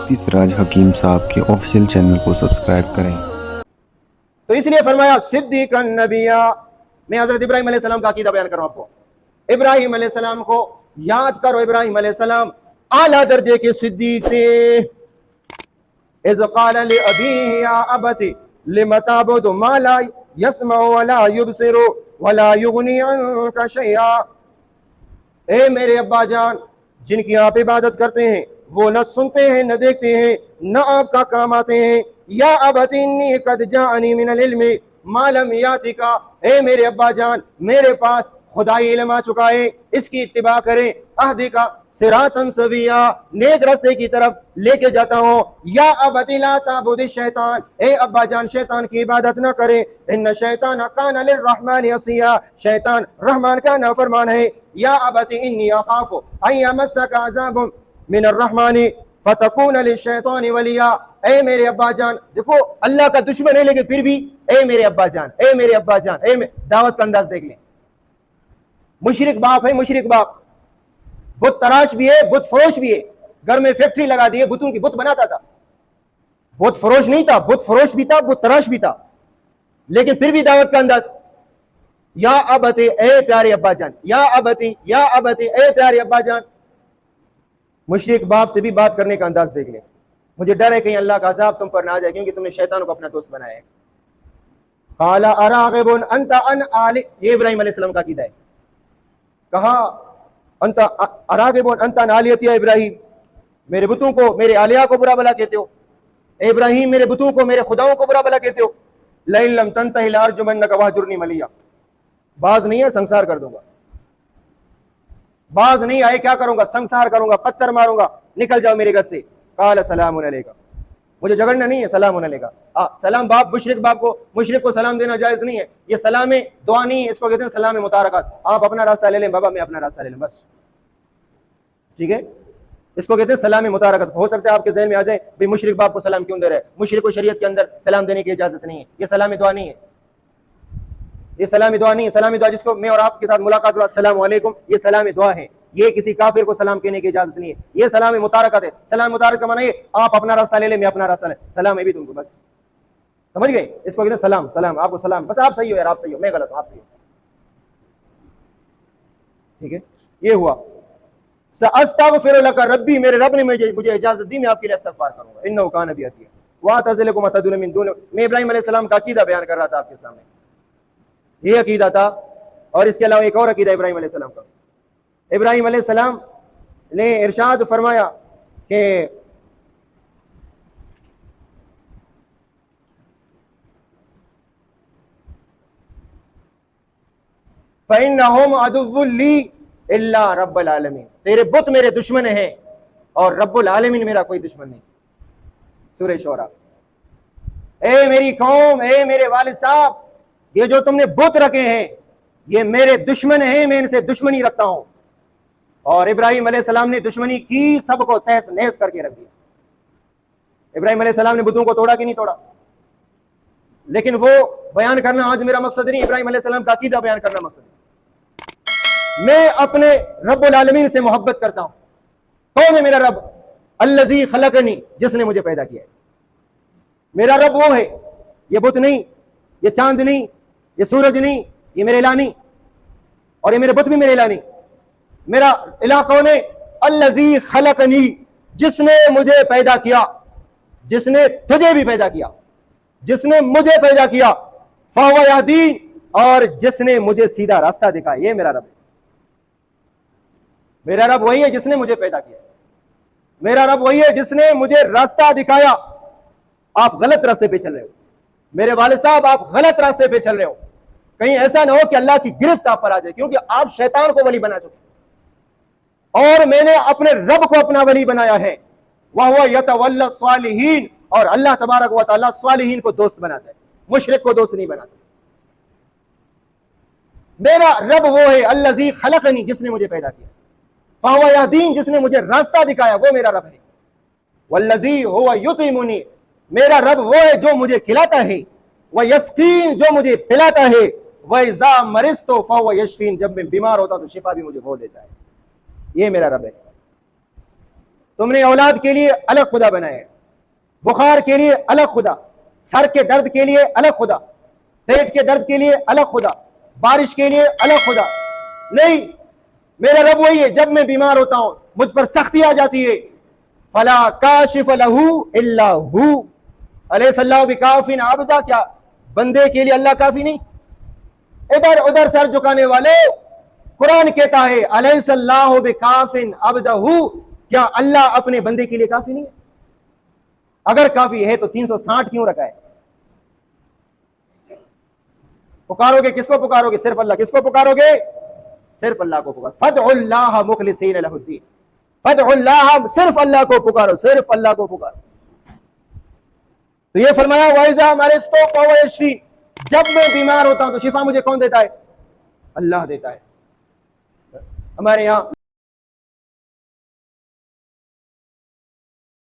مفتی سراج حکیم صاحب کے آفیشیل چینل کو سبسکرائب کریں۔ تو اس لیے فرمایا صدیق النبیہ۔ میں حضرت ابراہیم علیہ السلام کا عقیدہ بیان کر رہا ہوں آپ کو۔ ابراہیم علیہ السلام کو یاد کرو، ابراہیم علیہ السلام اعلیٰ درجے کے صدیق تھے۔ اذ قال لأبيه يا أبت لم تعبد ما لا يسمع ولا يبصر ولا يغني عنك شيئا۔ اے میرے ابا جان جن کی آپ عبادت کرتے ہیں وہ نہ سنتے ہیں نہ دیکھتے ہیں نہ آپ کا کام آتے ہیں۔ یا ابت انی قد جاءنی من العلم ما لم یاتک، اے میرے ابا جان میرے پاس خدائی علم آ چکا ہے، اس کی اتباع کریں۔ اہدک صراطا سویا، نیک راستے کی طرف لے کے جاتا ہوں۔ یا ابت لا تعبد الشیطان، اے ابا جان شیطان کی عبادت نہ کرے، ان الشیطان کان للرحمن عصیا، شیطان رحمان کا نافرمان ہے۔ یا ابت انی اخاف ان یمسک عذاب من الرحمن فتکون للشیطان ولیا، اے میرے ابا جان، دیکھو اللہ کا دشمن ہے لیکن پھر بھی اے میرے ابا جان، اے میرے ابا جان، دعوت کا انداز دیکھ لیں۔ مشرک باپ ہے، مشرک باپ، بت تراش بھی ہے، بت فروش بھی ہے، گھر میں فیکٹری لگا دی ہے، بتوں کی بت بناتا تھا۔ بت فروش نہیں تھا، بت فروش بھی تھا، بت تراش بھی تھا، لیکن پھر بھی دعوت کا انداز۔ یا ابتی، اے پیارے ابا جان، یا ابتی، یا ابتی، اے پیارے ابا جان۔ مشرک باپ سے بھی بات کرنے کا انداز دیکھ لیں۔ مجھے ڈر ہے کہیں اللہ کا عذاب تم پر نہ آ جائے کیونکہ تم نے شیطان کو اپنا دوست بنایا ہے۔ قال اراغب انت عن آل، یہ ابراہیم علیہ السلام کا عقیدہ ہے۔ کہا انت اراغب انت عن آلیتی، ابراہیم میرے بتوں کو، میرے آلیہ کو برا بلا کہتے ہو، اے ابراہیم میرے بتوں کو، میرے خداؤں کو برا بلا کہتے ہو۔ لئن لم تنتہی لارجمنک واہجرنی ملیا، باز نہیں ہے سنسار کر دوں گا، باز نہیں آئے کیا کروں گا، سنسار کروں گا، پتھر ماروں گا، نکل جاؤ میرے گھر سے۔ قال سلام علیکم، مجھے جھگڑنا نہیں ہے، سلام علیکم۔ سلام باپ، مشرک باپ کو، مشرک کو سلام دینا جائز نہیں ہے، یہ سلام دعا نہیں ہے، اس کو کہتے ہیں سلام متارکات۔ آپ اپنا راستہ لے لیں بابا، میں اپنا راستہ لے لیں، بس ٹھیک ہے، اس کو کہتے ہیں سلام متارکت۔ ہو سکتا ہے آپ کے ذہن میں آ جائے بھئی مشرک باپ کو سلام کیوں دے رہے ہیں، مشرک کو شریعت کے اندر سلام دینے کی اجازت نہیں ہے، یہ سلام دعا نہیں ہے، یہ سلام دعا نہیں ہے۔ سلام دعا جس کو میں اور آپ کے ساتھ ملاقات ہوا السلام علیکم، یہ سلام دعا ہے، یہ کسی کافر کو سلام کہنے کی اجازت نہیں ہے، یہ سلام متارکت ہے۔ سلام متارکت کا معنی ہے آپ اپنا راستہ لے لیں، میں اپنا راستہ لے، سلام ہے بھی تم کو، بس سمجھ گئے، اس کو کہتے ہیں سلام، سلام آپ کو سلام، بس آپ صحیح ہو یار، آپ صحیح ہو، میں غلط ہوں، آپ صحیح ہو، ٹھیک ہے۔ یہ ہوا سأستغفر لک ربی، میرے رب نے مجھے اجازت دی، میں آپ کے لیے استغفار کروں گا، انہ کان بی حفیظ واعتزلکم ما تدعون من دون۔ میں ابراہیم علیہ السلام کا عقیدہ بیان کر رہا تھا آپ کے سامنے، یہ عقیدہ تھا، اور اس کے علاوہ ایک اور عقیدہ ابراہیم علیہ السلام کا۔ ابراہیم علیہ السلام نے ارشاد فرمایا کہ فَإِنَّهُمْ عَدُوٌّ لِّي إِلَّا رَبَّ الْعَالَمِينَ، تیرے بت میرے دشمن ہیں اور رب العالمین میرا کوئی دشمن نہیں۔ سورہ شعراء۔ اے میری قوم، اے میرے والد صاحب، یہ جو تم نے بت رکھے ہیں یہ میرے دشمن ہیں، میں ان سے دشمنی رکھتا ہوں۔ اور ابراہیم علیہ السلام نے دشمنی کی، سب کو تہس نہس کر کے رکھ دیا۔ ابراہیم علیہ السلام نے بتوں کو توڑا کہ نہیں توڑا؟ لیکن وہ بیان کرنا آج میرا مقصد نہیں، ابراہیم علیہ السلام کا عقیدہ بیان کرنا مقصد ہے۔ میں اپنے رب العالمین سے محبت کرتا ہوں۔ کون ہے میرا رب؟ الذی خلقنی، جس نے مجھے پیدا کیا ہے۔ میرا رب وہ ہے، یہ بت نہیں، یہ چاند نہیں، یہ سورج نہیں، یہ میرے الہ نہیں، اور یہ میرے بت بھی میرے الہ نہیں۔ میرا الہ کون ہے؟ الذی خلقنی، جس نے مجھے پیدا کیا، جس نے تجھے بھی پیدا کیا، جس نے مجھے پیدا کیا، فہو یہدین، اور جس نے مجھے سیدھا راستہ دکھایا، یہ میرا رب ہے۔ میرا رب وہی ہے جس نے مجھے پیدا کیا، میرا رب وہی ہے جس نے مجھے راستہ دکھایا۔ آپ غلط راستے پہ چل رہے ہو میرے والد صاحب، آپ غلط راستے پہ چل رہے ہو، کہیں ایسا نہ ہو کہ اللہ کی گرفت آپ پر آ جائے، کیونکہ آپ شیطان کو ولی بنا چکے، اور میں نے اپنے رب کو اپنا ولی بنایا ہے۔ وَهُوَ يَتَوَلَّى الصَّالِحِينَ، اور اللہ تبارک و تعالیٰ صالحین کو دوست بناتا ہے، مشرک کو دوست نہیں بناتا۔ میرا رب وہ ہے الذی خلقنی، جس نے مجھے پیدا کیا، فَهُوَ يَهْدِينِ، جس نے مجھے راستہ دکھایا، وہ میرا رب ہے۔ وَالَّذِي هُوَ يُطْعِمُنِي، میرا رب وہ ہے جو مجھے کھلاتا ہے، وَيَسْقِينِ، جو مجھے پلاتا ہے، وَإِذَا مَرِضْتُ فَهُوَ يَشْفِينِ، جب میں بیمار ہوتا تو شفا بھی مجھے وہ دیتا ہے، یہ میرا رب ہے۔ تم نے اولاد کے لیے الگ خدا بنائے، بخار کے لیے الگ خدا، سر کے درد کے لیے الگ خدا، پیٹ کے درد کے لیے الگ خدا، بارش کے لیے الگ خدا نہیں۔ میرا رب وہی ہے، جب میں بیمار ہوتا ہوں، مجھ پر سختی آ جاتی ہے، فلا کاشف لہ الا ہو، الیس اللہ بکاف عبدا، کیا بندے کے لیے اللہ کافی نہیں؟ ادھر ادھر سر جھکانے والے، قرآن کہتا ہے الیس اللہ بکاف عبدہ، کیا اللہ اپنے بندے کے لیے کافی نہیں ہے؟ اگر کافی ہے تو 360 کیوں رکھا ہے؟ پکارو گے کس کو پکارو گے؟ صرف اللہ۔ کس کو پکارو گے؟ صرف اللہ کو پکارو۔ فادعوا اللہ مخلصین لہ الدین، فادعوا اللہ، صرف اللہ کو پکارو، صرف اللہ کو پکارو۔ تو یہ فرمایا وَإِذَا مَرِضْتُ فَهُوَ يَشْفِينِ، جب میں بیمار ہوتا ہوں تو شفا مجھے کون دیتا ہے؟ اللہ دیتا ہے۔ ہمارے یہاں